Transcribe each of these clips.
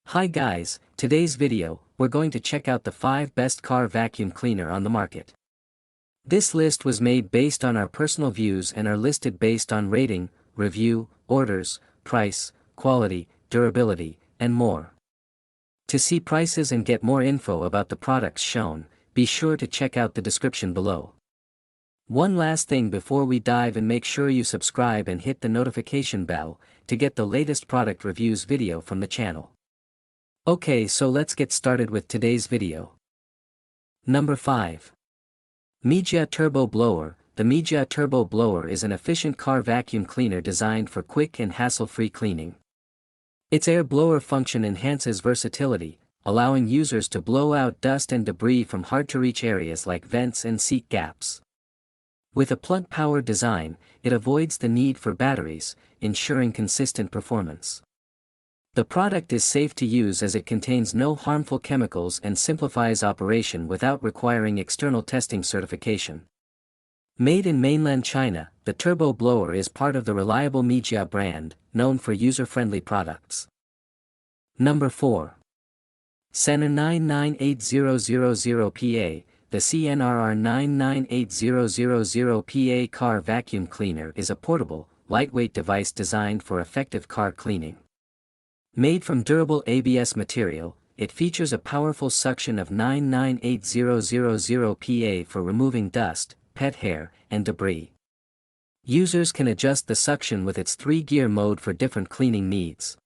Hi guys, today's video, we're going to check out the 5 best car vacuum cleaner on the market. This list was made based on our personal views and are listed based on rating, review, orders, price, quality, durability, and more. To see prices and get more info about the products shown, be sure to check out the description below. One last thing before we dive in, make sure you subscribe and hit the notification bell to get the latest product reviews video from the channel. Okay, so let's get started with today's video. Number 5. Mijia Turbo Blower. The Mijia Turbo Blower is an efficient car vacuum cleaner designed for quick and hassle-free cleaning. Its air blower function enhances versatility, allowing users to blow out dust and debris from hard-to-reach areas like vents and seat gaps. With a plug-powered design, it avoids the need for batteries, ensuring consistent performance. The product is safe to use as it contains no harmful chemicals and simplifies operation without requiring external testing certification. Made in mainland China, the Turbo Blower is part of the reliable Mijia brand, known for user-friendly products. Number 4. CNR 998000PA. The CNR 998000PA car vacuum cleaner is a portable, lightweight device designed for effective car cleaning. Made from durable ABS material, it features a powerful suction of 998000 PA for removing dust, pet hair, and debris. Users can adjust the suction with its 3-gear mode for different cleaning needs.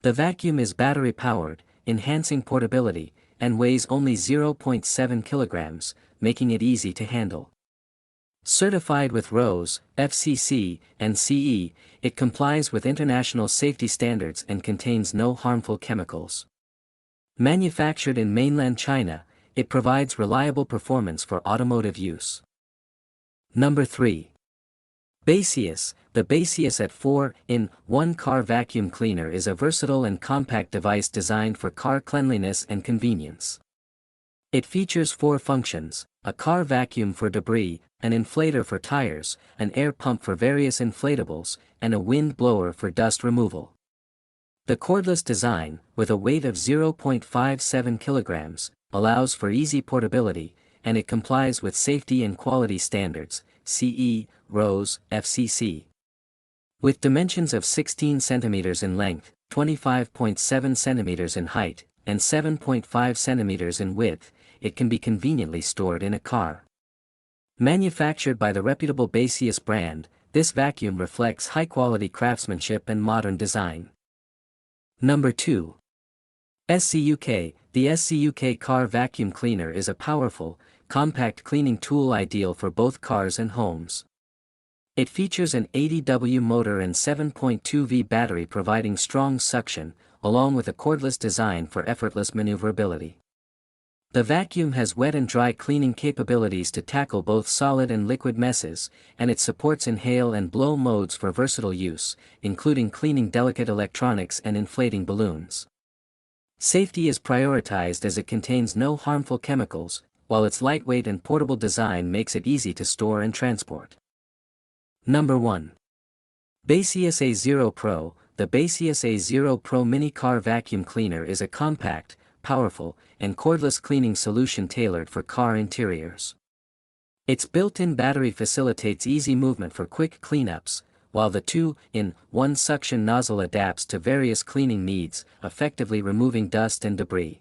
The vacuum is battery-powered, enhancing portability, and weighs only 0.7 kilograms, making it easy to handle. Certified with RoHS, FCC, and CE, it complies with international safety standards and contains no harmful chemicals. Manufactured in mainland China, it provides reliable performance for automotive use. Number 3. Bacius. The Bacius at 4-in-1 car vacuum cleaner is a versatile and compact device designed for car cleanliness and convenience. It features 4 functions: a car vacuum for debris, an inflator for tires, an air pump for various inflatables, and a wind blower for dust removal. The cordless design, with a weight of 0.57 kilograms, allows for easy portability, and it complies with safety and quality standards, CE, RoHS, FCC. With dimensions of 16 centimeters in length, 25.7 centimeters in height, and 7.5 centimeters in width, it can be conveniently stored in a car. Manufactured by the reputable Bacius brand, this vacuum reflects high-quality craftsmanship and modern design. Number 2. SCUK. The SCUK car vacuum cleaner is a powerful, compact cleaning tool ideal for both cars and homes. It features an 80W motor and 7.2V battery providing strong suction, along with a cordless design for effortless maneuverability. The vacuum has wet and dry cleaning capabilities to tackle both solid and liquid messes, and it supports inhale and blow modes for versatile use, including cleaning delicate electronics and inflating balloons. Safety is prioritized as it contains no harmful chemicals, while its lightweight and portable design makes it easy to store and transport. Number 1. Bacius A0 Pro. The Bacius A0 Pro Mini Car Vacuum Cleaner is a compact, powerful, and cordless cleaning solution tailored for car interiors. Its built-in battery facilitates easy movement for quick cleanups, while the 2-in-1 suction nozzle adapts to various cleaning needs, effectively removing dust and debris.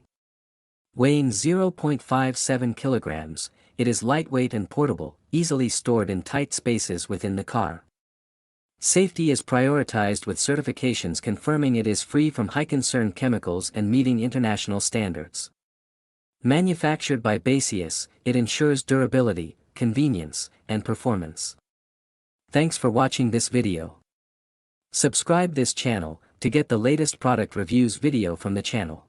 Weighing 0.57 kilograms, it is lightweight and portable, easily stored in tight spaces within the car. Safety is prioritized with certifications confirming it is free from high-concern chemicals and meeting international standards. Manufactured by Bacius, it ensures durability, convenience, and performance. Thanks for watching this video. Subscribe this channel to get the latest product reviews video from the channel.